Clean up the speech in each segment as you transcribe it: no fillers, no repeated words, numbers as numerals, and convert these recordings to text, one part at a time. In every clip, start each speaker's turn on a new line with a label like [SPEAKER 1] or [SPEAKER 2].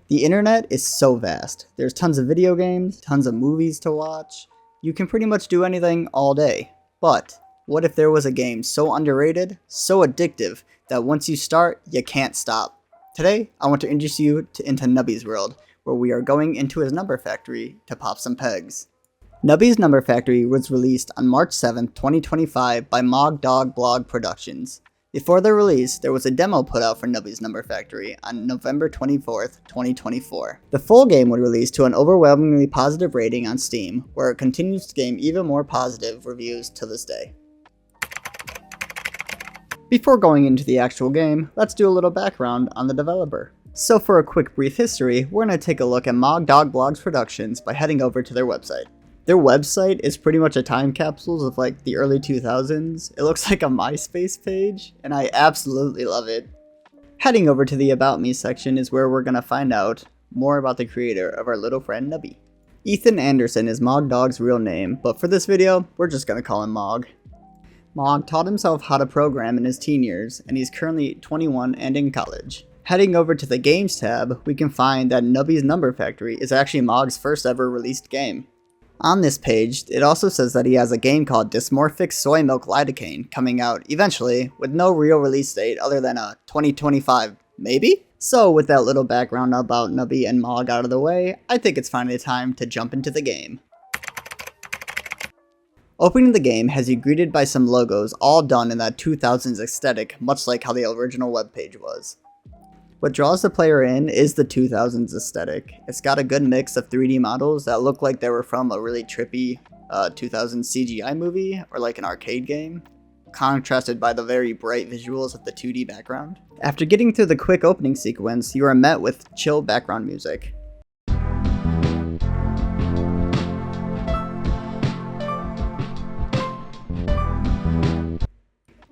[SPEAKER 1] The internet is so vast. There's tons of video games, tons of movies to watch. You can pretty much do anything all day. But what if there was a game so underrated, so addictive, that once you start, you can't stop? Today, I want to introduce you into Nubby's world, where we are going into his number factory to pop some pegs. Nubby's Number Factory was released on March 7th, 2025 by Mog Dog Blog Productions. Before the release, there was a demo put out for Nubby's Number Factory on November 24th, 2024. The full game would release to an overwhelmingly positive rating on Steam, where it continues to gain even more positive reviews to this day. Before going into the actual game, let's do a little background on the developer. So for a quick brief history, we're going to take a look at Mog Dog Blogs Productions by heading over to their website. Their website is pretty much a time capsule of like the early 2000s. It looks like a MySpace page, and I absolutely love it. Heading over to the About Me section is where we're going to find out more about the creator of our little friend Nubby. Ethan Anderson is Mog Dog's real name, but for this video, we're just going to call him Mog. Mog taught himself how to program in his teen years, and he's currently 21 and in college. Heading over to the Games tab, we can find that Nubby's Number Factory is actually Mog's first ever released game. On this page, it also says that he has a game called Dysmorphic Soy Milk Lidocaine coming out eventually, with no real release date other than a 2025, maybe? So with that little background about Nubby and Mog out of the way, I think it's finally time to jump into the game. Opening the game has you greeted by some logos all done in that 2000s aesthetic, much like how the original webpage was. What draws the player in is the 2000s aesthetic. It's got a good mix of 3D models that look like they were from a really trippy 2000s CGI movie or like an arcade game, contrasted by the very bright visuals of the 2D background. After getting through the quick opening sequence, you are met with chill background music.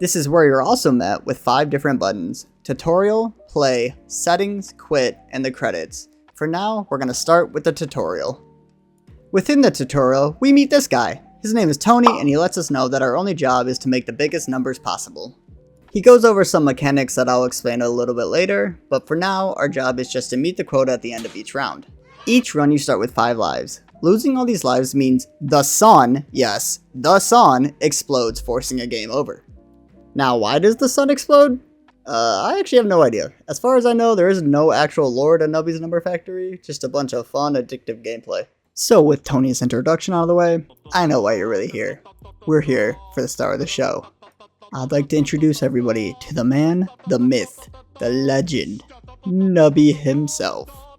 [SPEAKER 1] This is where you're also met with 5 different buttons: Tutorial, Play, Settings, Quit, and the credits. For now, we're going to start with the tutorial. Within the tutorial, we meet this guy. His name is Tony, and he lets us know that our only job is to make the biggest numbers possible. He goes over some mechanics that I'll explain a little bit later, but for now, our job is just to meet the quota at the end of each round. Each run you start with 5 lives. Losing all these lives means the sun, yes, the sun, explodes, forcing a game over. Now, why does the sun explode? I actually have no idea. As far as I know, there is no actual lore to Nubby's Number Factory, just a bunch of fun, addictive gameplay. So with Tony's introduction out of the way, I know why you're really here. We're here for the star of the show. I'd like to introduce everybody to the man, the myth, the legend, Nubby himself.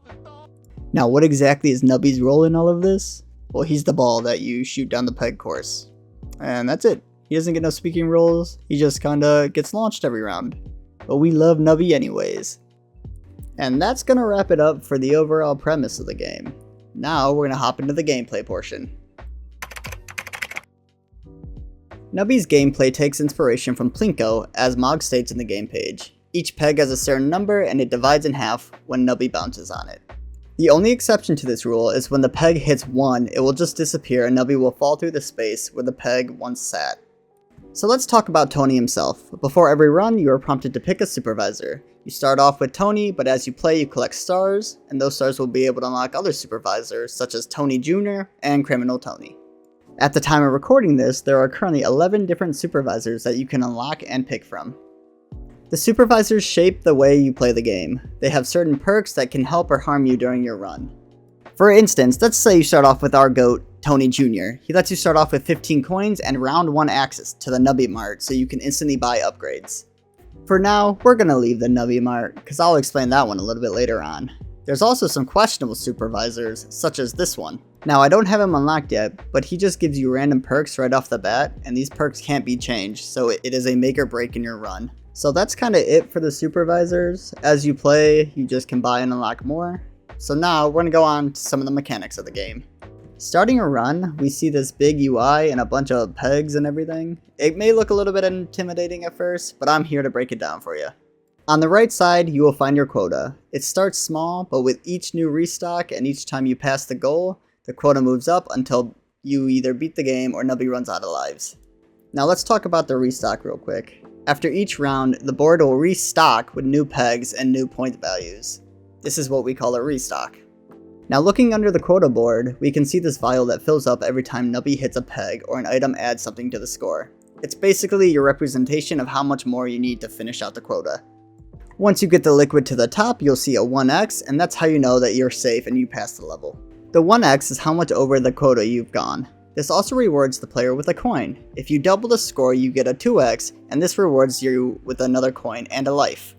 [SPEAKER 1] Now, what exactly is Nubby's role in all of this? Well, he's the ball that you shoot down the peg course. And that's it. He doesn't get no speaking roles, he just kinda gets launched every round. But we love Nubby anyways. And that's gonna wrap it up for the overall premise of the game. Now we're gonna hop into the gameplay portion. Nubby's gameplay takes inspiration from Plinko, as Mog states in the game page. Each peg has a certain number and it divides in half when Nubby bounces on it. The only exception to this rule is when the peg hits 1, it will just disappear and Nubby will fall through the space where the peg once sat. So let's talk about Tony himself. Before every run, you are prompted to pick a supervisor. You start off with Tony, but as you play, you collect stars, and those stars will be able to unlock other supervisors, such as Tony Jr. and Criminal Tony. At the time of recording this, there are currently 11 different supervisors that you can unlock and pick from. The supervisors shape the way you play the game. They have certain perks that can help or harm you during your run. For instance, let's say you start off with our GOAT, Tony Jr. He lets you start off with 15 coins and round 1 access to the Nubby Mart so you can instantly buy upgrades. For now, we're gonna leave the Nubby Mart, because I'll explain that one a little bit later on. There's also some questionable supervisors, such as this one. Now, I don't have him unlocked yet, but he just gives you random perks right off the bat, and these perks can't be changed, so it is a make or break in your run. So that's kinda it for the supervisors. As you play, you just can buy and unlock more. So now, we're gonna go on to some of the mechanics of the game. Starting a run, we see this big UI and a bunch of pegs and everything. It may look a little bit intimidating at first, but I'm here to break it down for you. On the right side, you will find your quota. It starts small, but with each new restock and each time you pass the goal, the quota moves up until you either beat the game or Nubby runs out of lives. Now let's talk about the restock real quick. After each round, the board will restock with new pegs and new point values. This is what we call a restock. Now looking under the quota board, we can see this vial that fills up every time Nubby hits a peg or an item adds something to the score. It's basically your representation of how much more you need to finish out the quota. Once you get the liquid to the top, you'll see a 1x, and that's how you know that you're safe and you passed the level. The 1x is how much over the quota you've gone. This also rewards the player with a coin. If you double the score, you get a 2x, and this rewards you with another coin and a life.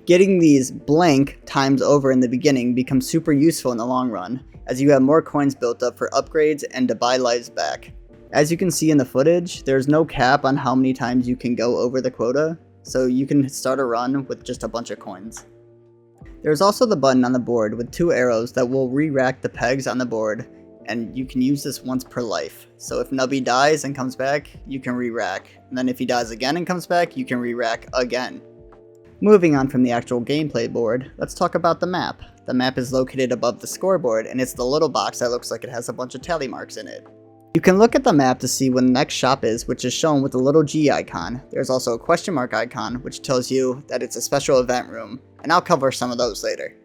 [SPEAKER 1] Getting these blank times over in the beginning becomes super useful in the long run, as you have more coins built up for upgrades and to buy lives back. As you can see in the footage, there's no cap on how many times you can go over the quota, so you can start a run with just a bunch of coins. There's also the button on the board with 2 arrows that will re-rack the pegs on the board, and you can use this once per life. So if Nubby dies and comes back, you can re-rack, and then if he dies again and comes back, you can re-rack again. Moving on from the actual gameplay board, let's talk about the map. The map is located above the scoreboard, and it's the little box that looks like it has a bunch of tally marks in it. You can look at the map to see when the next shop is, which is shown with the little G icon. There's also a question mark icon, which tells you that it's a special event room, and I'll cover some of those later.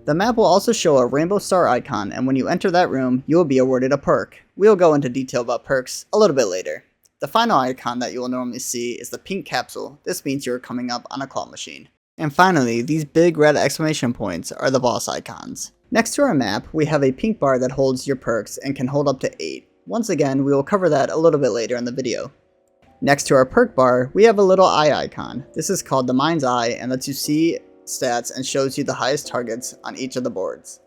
[SPEAKER 1] The map will also show a rainbow star icon, and when you enter that room, you will be awarded a perk. We'll go into detail about perks a little bit later. The final icon that you will normally see is the pink capsule. This means you're coming up on a claw machine. And finally, these big red exclamation points are the boss icons. Next to our map, we have a pink bar that holds your perks and can hold up to 8. Once again, we will cover that a little bit later in the video. Next to our perk bar, we have a little eye icon. This is called the mind's eye and lets you see stats and shows you the highest targets on each of the boards.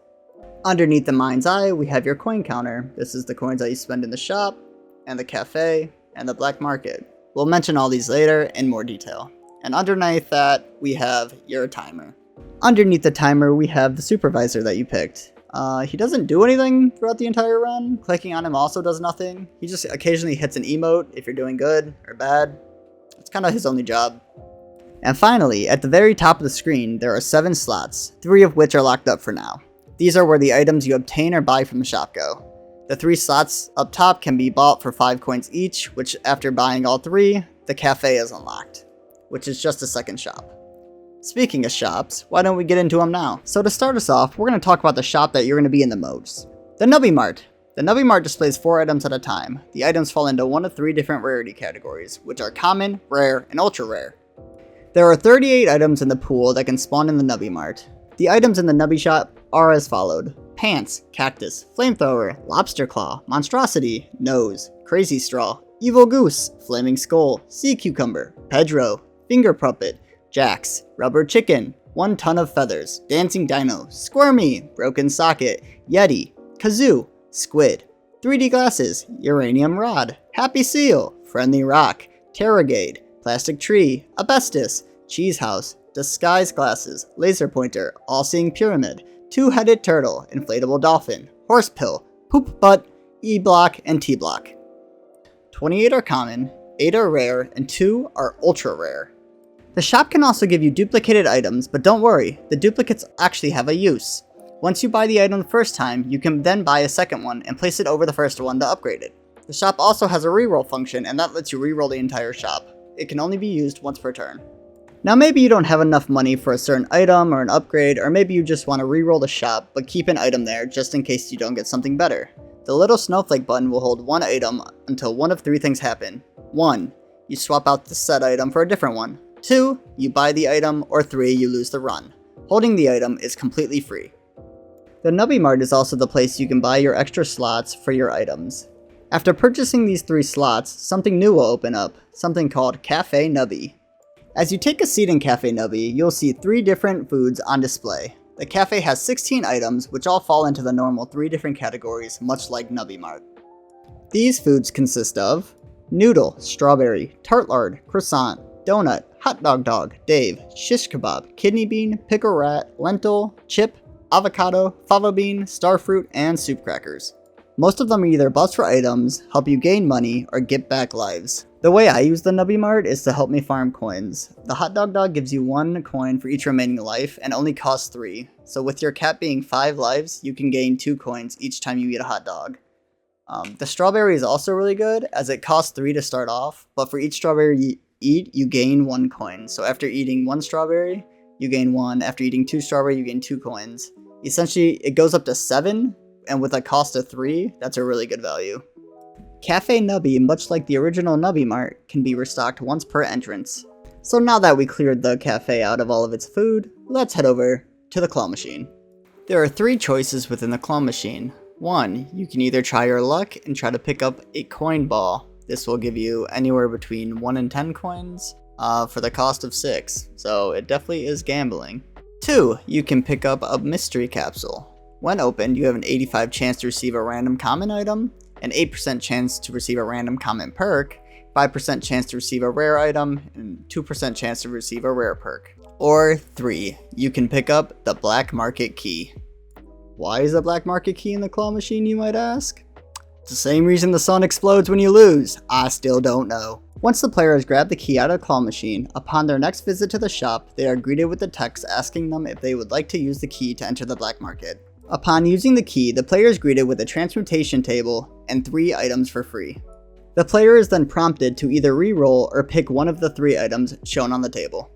[SPEAKER 1] Underneath the mind's eye, we have your coin counter. This is the coins that you spend in the shop, and the cafe, and the black market. We'll mention all these later in more detail. And underneath that, we have your timer. Underneath the timer, we have the supervisor that you picked. He doesn't do anything throughout the entire run. Clicking on him also does nothing. He just occasionally hits an emote if you're doing good or bad. It's kind of his only job. And finally, at the very top of the screen, there are 7 slots, 3 of which are locked up for now. These are where the items you obtain or buy from the shop go. The 3 slots up top can be bought for 5 coins each, which after buying all 3, the cafe is unlocked, which is just a second shop. Speaking of shops, why don't we get into them now? So to start us off, we're going to talk about the shop that you're going to be in the most. The Nubby Mart. The Nubby Mart displays 4 items at a time. The items fall into one of 3 different rarity categories, which are common, rare, and ultra rare. There are 38 items in the pool that can spawn in the Nubby Mart. The items in the Nubby shop are as followed: pants, cactus, flamethrower, lobster claw, monstrosity, nose, crazy straw, evil goose, flaming skull, sea cucumber, Pedro, finger puppet, jacks, rubber chicken, 1 ton of feathers, dancing dino, squirmy, broken socket, yeti, kazoo, squid, 3D glasses, uranium rod, happy seal, friendly rock, terragade, plastic tree, asbestos, cheese house, disguise glasses, laser pointer, all-seeing pyramid, 2-headed turtle, inflatable dolphin, horse pill, poop butt, E-block, and T-block. 28 are common, 8 are rare, and 2 are ultra rare. The shop can also give you duplicated items, but don't worry, the duplicates actually have a use. Once you buy the item the first time, you can then buy a second one and place it over the first one to upgrade it. The shop also has a reroll function, and that lets you reroll the entire shop. It can only be used once per turn. Now maybe you don't have enough money for a certain item or an upgrade, or maybe you just want to reroll the shop but keep an item there just in case you don't get something better. The little snowflake button will hold 1 item until one of 3 things happen. 1. You swap out the said item for a different one. 2. You buy the item, or 3. You lose the run. Holding the item is completely free. The Nubby Mart is also the place you can buy your extra slots for your items. After purchasing these 3 slots, something new will open up, something called Cafe Nubby. As you take a seat in Cafe Nubby, you'll see 3 different foods on display. The cafe has 16 items, which all fall into the normal 3 different categories, much like Nubby Mart. These foods consist of noodle, strawberry, tartlard, croissant, donut, hot dog, Dave, shish kebab, kidney bean, pickle rat, lentil, chip, avocado, fava bean, starfruit, and soup crackers. Most of them are either buffs for items, help you gain money, or get back lives. The way I use the Nubby Mart is to help me farm coins. The hot dog gives you 1 coin for each remaining life and only costs 3. So with your cat being 5 lives, you can gain 2 coins each time you eat a hot dog. The strawberry is also really good as it costs 3 to start off, but for each strawberry you eat, you gain 1 coin. So after eating 1 strawberry, you gain 1. After eating 2 strawberry, you gain 2 coins. Essentially, it goes up to 7, and with a cost of 3, that's a really good value. Cafe Nubby, much like the original Nubby Mart, can be restocked once per entrance. So now that we cleared the cafe out of all of its food, let's head over to the claw machine. There are 3 choices within the claw machine. 1, you can either try your luck and try to pick up a coin ball. This will give you anywhere between 1 and 10 coins for the cost of 6, so it definitely is gambling. 2, you can pick up a mystery capsule. When opened, you have an 85% chance to receive a random common item, an 8% chance to receive a random common perk, 5% chance to receive a rare item, and 2% chance to receive a rare perk. Or 3, you can pick up the black market key. Why is the black market key in the claw machine, you might ask? It's the same reason the sun explodes when you lose. I still don't know. Once the player has grabbed the key out of the claw machine, upon their next visit to the shop, they are greeted with a text asking them if they would like to use the key to enter the black market. Upon using the key, the player is greeted with a transmutation table and 3 items for free. The player is then prompted to either re-roll or pick one of the 3 items shown on the table.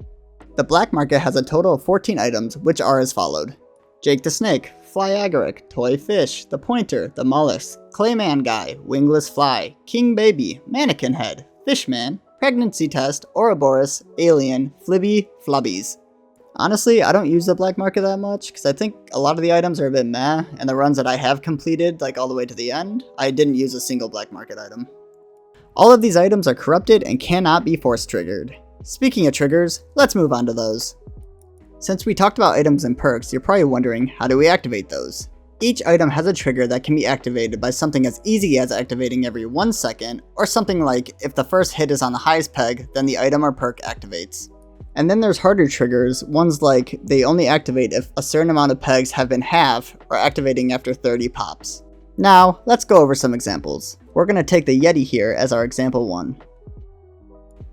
[SPEAKER 1] The black market has a total of 14 items, which are as followed: Jake the Snake, Fly Agaric, Toy Fish, The Pointer, The Mollusk, Clayman Guy, Wingless Fly, King Baby, Mannequin Head, Fishman, Pregnancy Test, Ouroboros, Alien, Flibby, Flubbies. Honestly, I don't use the black market that much, because I think a lot of the items are a bit meh, and the runs that I have completed, like all the way to the end, I didn't use a single black market item. All of these items are corrupted and cannot be force triggered. Speaking of triggers, let's move on to those. Since we talked about items and perks, you're probably wondering, how do we activate those? Each item has a trigger that can be activated by something as easy as activating every 1 second, or something like if the first hit is on the highest peg, then the item or perk activates. And then there's harder triggers, ones like they only activate if a certain amount of pegs have been halved, or activating after 30 pops. Now, let's go over some examples. We're going to take the Yeti here as our example 1.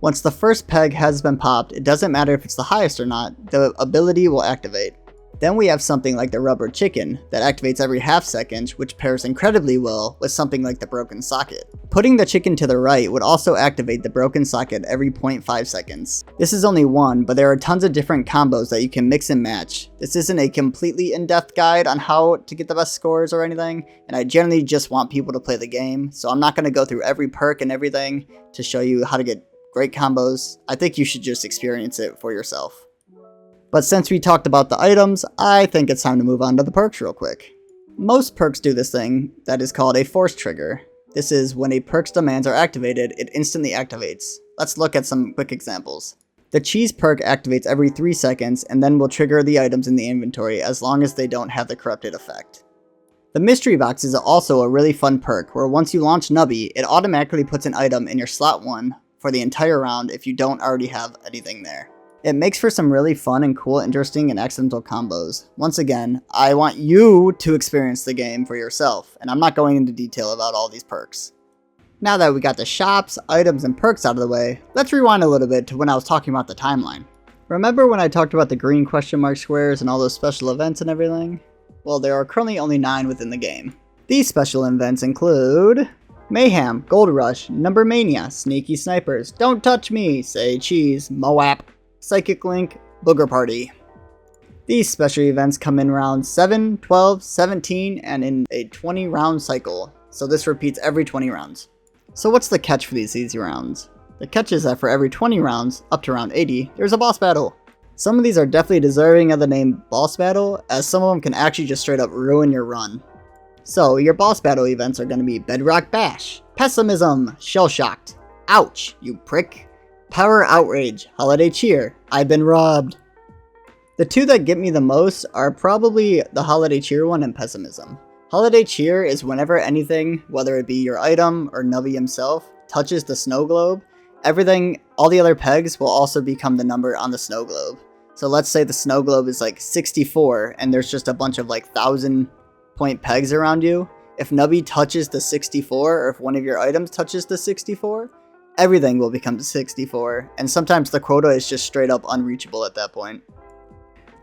[SPEAKER 1] Once the first peg has been popped, it doesn't matter if it's the highest or not, the ability will activate. Then we have something like the Rubber Chicken that activates every half second, which pairs incredibly well with something like the Broken Socket. Putting the chicken to the right would also activate the Broken Socket every 0.5 seconds. This is only one, but there are tons of different combos that you can mix and match. This isn't a completely in-depth guide on how to get the best scores or anything, and I generally just want people to play the game, so I'm not going to go through every perk and everything to show you how to get great combos. I think you should just experience it for yourself. But since we talked about the items, I think it's time to move on to the perks real quick. Most perks do this thing that is called a force trigger. This is when a perk's demands are activated, it instantly activates. Let's look at some quick examples. The cheese perk activates every 3 seconds and then will trigger the items in the inventory as long as they don't have the corrupted effect. The mystery box is also a really fun perk where once you launch Nubby, it automatically puts an item in your slot 1 for the entire round if you don't already have anything there. It makes for some really fun and cool, interesting, and accidental combos. Once again, I want you to experience the game for yourself, and I'm not going into detail about all these perks. Now that we got the shops, items, and perks out of the way, let's rewind a little bit to when I was talking about the timeline. Remember when I talked about the green question mark squares and all those special events and everything? Well, there are currently only 9 within the game. These special events include Mayhem, Gold Rush, Number Mania, Sneaky Snipers, Don't Touch Me, Say Cheese, Moap, Psychic Link, Booger Party. These special events come in rounds 7, 12, 17, and in a 20 round cycle, so this repeats every 20 rounds. So what's the catch for these easy rounds? The catch is that for every 20 rounds, up to round 80, there's a boss battle. Some of these are definitely deserving of the name boss battle, as some of them can actually just straight up ruin your run. So your boss battle events are going to be Bedrock Bash, Pessimism, Shell Shocked, Ouch, You Prick, Power Outrage, Holiday Cheer, I've Been Robbed. The 2 that get me the most are probably the Holiday Cheer one and Pessimism. Holiday Cheer is whenever anything, whether it be your item or Nubby himself, touches the snow globe, everything, all the other pegs will also become the number on the snow globe. So let's say the snow globe is like 64 and there's just a bunch of like 1,000 point pegs around you. If Nubby touches the 64 or if one of your items touches the 64, everything will become 64, and sometimes the quota is just straight up unreachable at that point.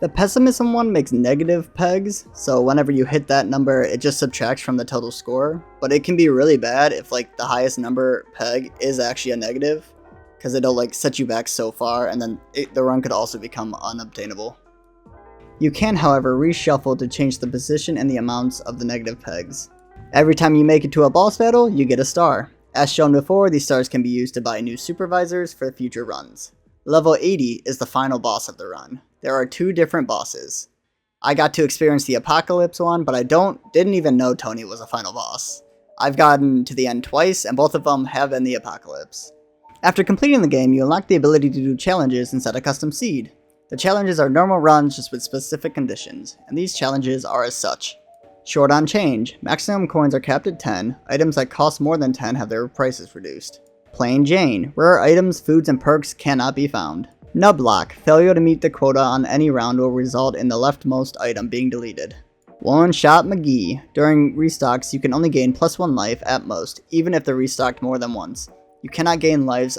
[SPEAKER 1] The Pessimism one makes negative pegs, so whenever you hit that number, it just subtracts from the total score, but it can be really bad if like the highest number peg is actually a negative. because it'll like set you back so far, and then the run could also become unobtainable. You can, however, reshuffle to change the position and the amounts of the negative pegs. Every time you make it to a boss battle, you get a star. As shown before, these stars can be used to buy new supervisors for future runs. Level 80 is the final boss of the run. There are 2 different bosses. I got to experience the Apocalypse one, but I didn't even know Tony was a final boss. I've gotten to the end twice, and both of them have been the Apocalypse. After completing the game, you unlock the ability to do challenges and set a custom seed. The challenges are normal runs just with specific conditions, and these challenges are as such. Short on change. Maximum coins are capped at 10. Items that cost more than 10 have their prices reduced. Plain Jane. Rare items, foods, and perks cannot be found. Nublock. Failure to meet the quota on any round will result in the leftmost item being deleted. One Shot McGee. During restocks, you can only gain +1 life at most, even if they're restocked more than once. You cannot gain lives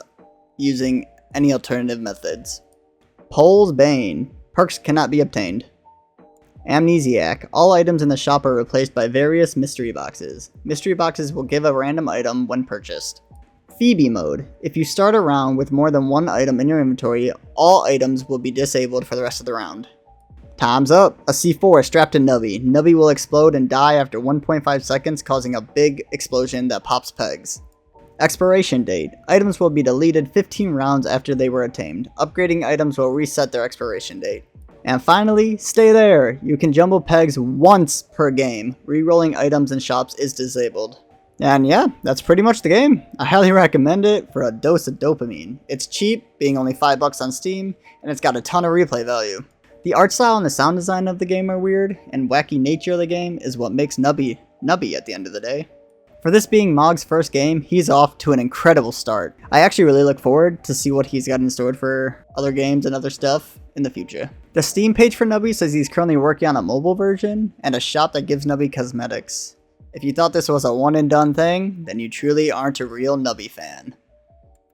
[SPEAKER 1] using any alternative methods. Pole's Bane. Perks cannot be obtained. Amnesiac. All items in the shop are replaced by various mystery boxes. Mystery boxes will give a random item when purchased. Phoebe Mode. If you start a round with more than 1 item in your inventory, all items will be disabled for the rest of the round. Time's up. A C4 is strapped to Nubby. Nubby will explode and die after 1.5 seconds, causing a big explosion that pops pegs. Expiration date. Items will be deleted 15 rounds after they were attained. Upgrading items will reset their expiration date. And finally, stay there! You can jumble pegs once per game. Rerolling items in shops is disabled. And yeah, that's pretty much the game. I highly recommend it for a dose of dopamine. It's cheap, being only $5 on Steam, and it's got a ton of replay value. The art style and the sound design of the game are weird, and wacky nature of the game is what makes Nubby at the end of the day. For this being Mog's first game, he's off to an incredible start. I actually really look forward to see what he's got in store for other games and other stuff in the future. The Steam page for Nubby says he's currently working on a mobile version and a shop that gives Nubby cosmetics. If you thought this was a one and done thing, then you truly aren't a real Nubby fan.